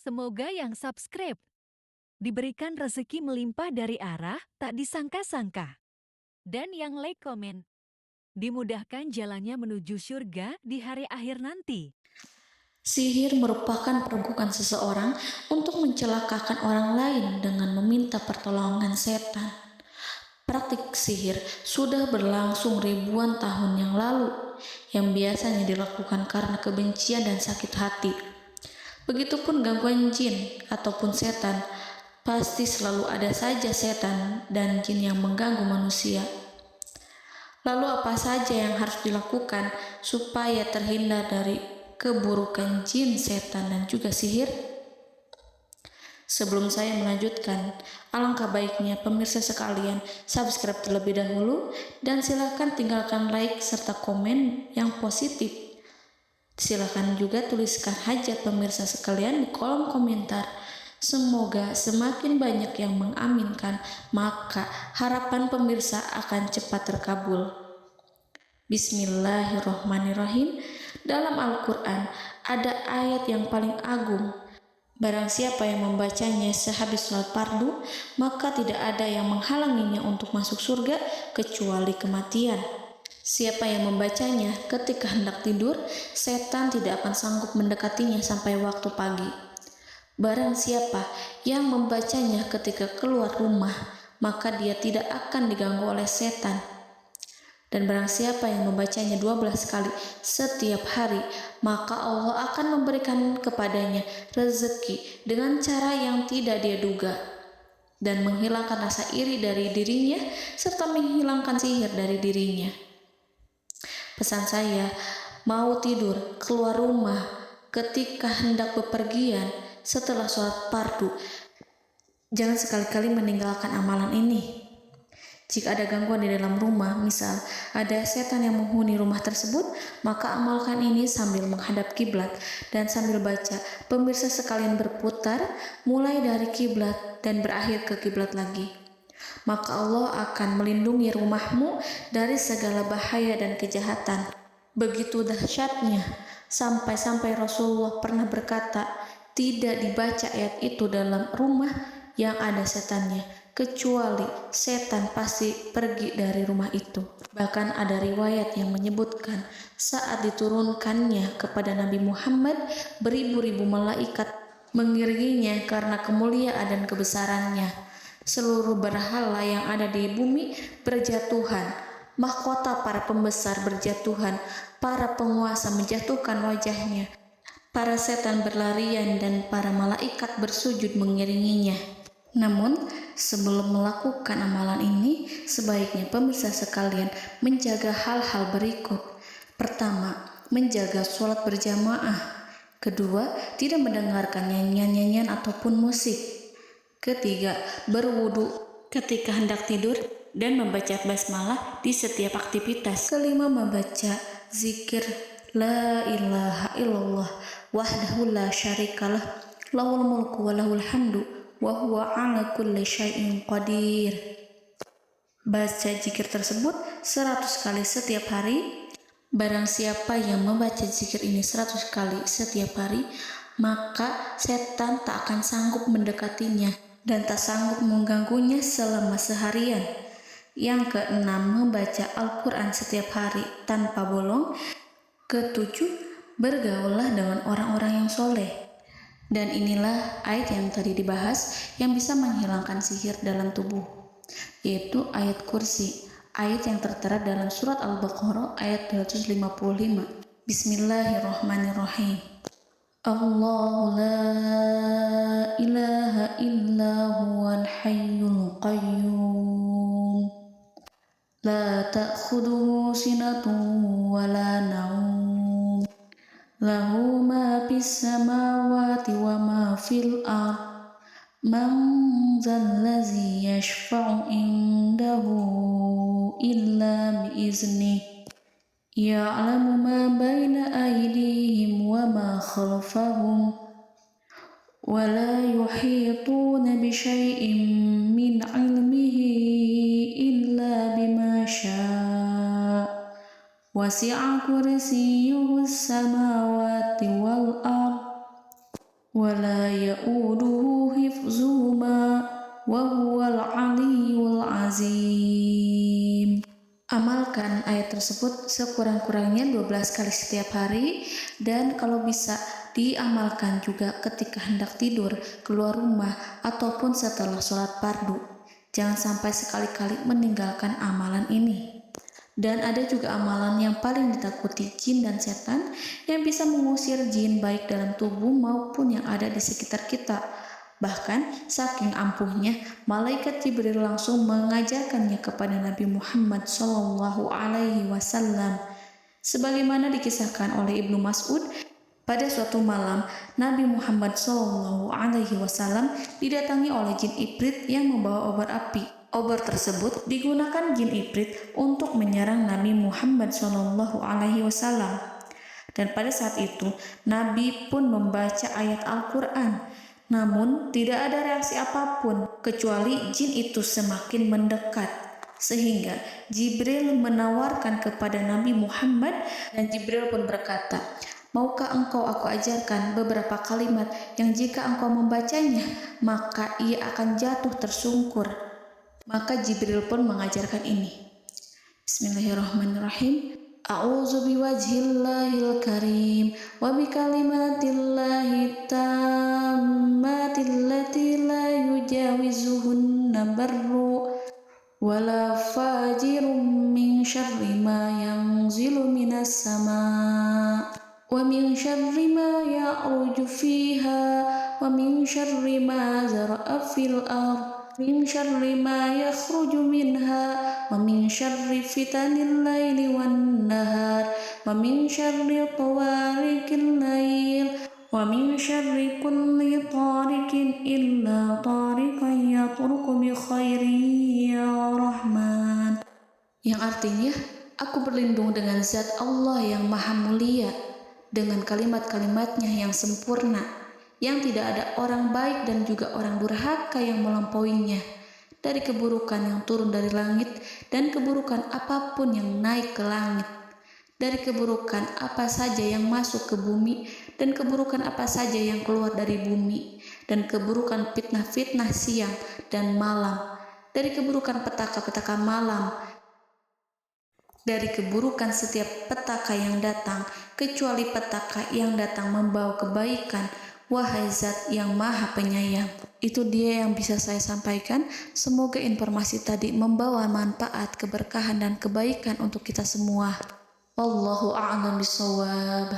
Semoga yang subscribe diberikan rezeki melimpah dari arah tak disangka-sangka. Dan yang like komen, dimudahkan jalannya menuju surga di hari akhir nanti. Sihir merupakan perbuatan seseorang untuk mencelakakan orang lain dengan meminta pertolongan setan. Praktik sihir sudah berlangsung ribuan tahun yang lalu, yang biasanya dilakukan karena kebencian dan sakit hati. Begitupun gangguan jin ataupun setan, pasti selalu ada saja setan dan jin yang mengganggu manusia. Lalu apa saja yang harus dilakukan supaya terhindar dari keburukan jin, setan, dan juga sihir? Sebelum saya melanjutkan, alangkah baiknya pemirsa sekalian subscribe terlebih dahulu dan silakan tinggalkan like serta komen yang positif. Silakan juga tuliskan hajat pemirsa sekalian di kolom komentar. Semoga semakin banyak yang mengaminkan, maka harapan pemirsa akan cepat terkabul. Bismillahirrohmanirrohim. Dalam Al-Quran ada ayat yang paling agung. Barang siapa yang membacanya sehabis sholat fardu, maka tidak ada yang menghalanginya untuk masuk surga kecuali kematian. Siapa yang membacanya ketika hendak tidur, setan tidak akan sanggup mendekatinya sampai waktu pagi. Barang siapa yang membacanya ketika keluar rumah, maka dia tidak akan diganggu oleh setan. Dan barang siapa yang membacanya 12 kali setiap hari, maka Allah akan memberikan kepadanya rezeki dengan cara yang tidak dia duga, dan menghilangkan rasa iri dari dirinya, serta menghilangkan sihir dari dirinya. Pesan saya, mau tidur, keluar rumah, ketika hendak bepergian, setelah sholat fardu, jangan sekali-kali meninggalkan amalan ini. Jika ada gangguan di dalam rumah, misal ada setan yang menghuni rumah tersebut, maka amalkan ini sambil menghadap kiblat dan sambil baca. Pemirsa sekalian berputar mulai dari kiblat dan berakhir ke kiblat lagi. Maka Allah akan melindungi rumahmu dari segala bahaya dan kejahatan. Begitu dahsyatnya, sampai-sampai Rasulullah pernah berkata, tidak dibaca ayat itu dalam rumah yang ada setannya, kecuali setan pasti pergi dari rumah itu. Bahkan ada riwayat yang menyebutkan saat diturunkannya kepada Nabi Muhammad, beribu-ribu malaikat mengiringinya karena kemuliaan dan kebesarannya. Seluruh berhala yang ada di bumi berjatuhan, mahkota para pembesar berjatuhan, para penguasa menjatuhkan wajahnya, para setan berlarian, dan para malaikat bersujud mengiringinya. Namun, sebelum melakukan amalan ini, sebaiknya pemirsa sekalian menjaga hal-hal berikut. Pertama, menjaga sholat berjamaah. Kedua, tidak mendengarkan nyanyian-nyanyian ataupun musik. Ketiga, berwudu ketika hendak tidur dan membaca basmalah di setiap aktivitas. Kelima, membaca zikir la ilaha illallah wahdahu la syarikalah lahul mulku wa lahul hamdu wa huwa ala kulli syai'in qadir. Baca zikir tersebut 100 kali setiap hari. Barang siapa yang membaca zikir ini 100 kali setiap hari, maka setan tak akan sanggup mendekatinya dan tak sanggup mengganggunya selama seharian. Yang keenam, membaca Al-Quran setiap hari tanpa bolong. Ketujuh, bergaullah dengan orang-orang yang soleh. Dan inilah ayat yang tadi dibahas yang bisa menghilangkan sihir dalam tubuh, yaitu ayat kursi, ayat yang tertera dalam surat Al-Baqarah ayat 255. Bismillahirrahmanirrahim. Allahu la ilaha illa huwal hayyul qayyum la ta'khuduhu sinatun wa la naum lahu ma fis samawati wa ma fil ard man zallazi yashfa'u indahu illa biiznih ya'lamu ma baina aydihim wa ma khalfahum wa la yuhituna bi syai'in min 'ilmihi illa bima syaa' wasi'a kursiyyuhu as-samawati wal ard wa ولا يؤوده حفظهما وهو العلي العظيم. Amalkan ayat tersebut sekurang-kurangnya 12 kali setiap hari, dan kalau bisa diamalkan juga ketika hendak tidur, keluar rumah, ataupun setelah sholat fardu. Jangan sampai sekali-kali meninggalkan amalan ini. Dan ada juga amalan yang paling ditakuti jin dan setan yang bisa mengusir jin baik dalam tubuh maupun yang ada di sekitar kita. Bahkan saking ampuhnya, malaikat Jibril langsung mengajarkannya kepada Nabi Muhammad SAW. Sebagaimana dikisahkan oleh Ibnu Mas'ud, pada suatu malam Nabi Muhammad SAW didatangi oleh jin Ifrit yang membawa obor api. Obor tersebut digunakan jin Ifrit untuk menyerang Nabi Muhammad SAW. Dan pada saat itu Nabi pun membaca ayat Al-Quran. Namun tidak ada reaksi apapun kecuali jin itu semakin mendekat, sehingga Jibril menawarkan kepada Nabi Muhammad, dan Jibril pun berkata, "Maukah engkau aku ajarkan beberapa kalimat yang jika engkau membacanya maka ia akan jatuh tersungkur?" Maka Jibril pun mengajarkan ini. Bismillahirrahmanirrahim. A'udzu biwajhillahil karim wa bikalimatillahi tammati allati la yujawizuhunna barru wala fajirun min syarri ma yanzilu minas sama' wa min syarri ma ya'ruju fiha wa min syarri ma zara'a fil ardh min syarri ma yakhruju minha wa min syarri fitanil laili wan nahar wa min syarri tawarikil lail wa min syarri kulli tarikin illa tarikan yatruku bi khairin ya Rahman. Yang artinya, aku berlindung dengan zat Allah yang maha mulia, dengan kalimat-kalimatnya yang sempurna, yang tidak ada orang baik dan juga orang durhaka yang melampauinya, dari keburukan yang turun dari langit dan keburukan apapun yang naik ke langit, dari keburukan apa saja yang masuk ke bumi dan keburukan apa saja yang keluar dari bumi, dan keburukan fitnah-fitnah siang dan malam, dari keburukan petaka-petaka malam, dari keburukan setiap petaka yang datang, kecuali petaka yang datang membawa kebaikan. Wahai Zat yang Maha Penyayang. Itu dia yang bisa saya sampaikan. Semoga informasi tadi membawa manfaat, keberkahan, dan kebaikan untuk kita semua. Wallahu a'lam bishawab.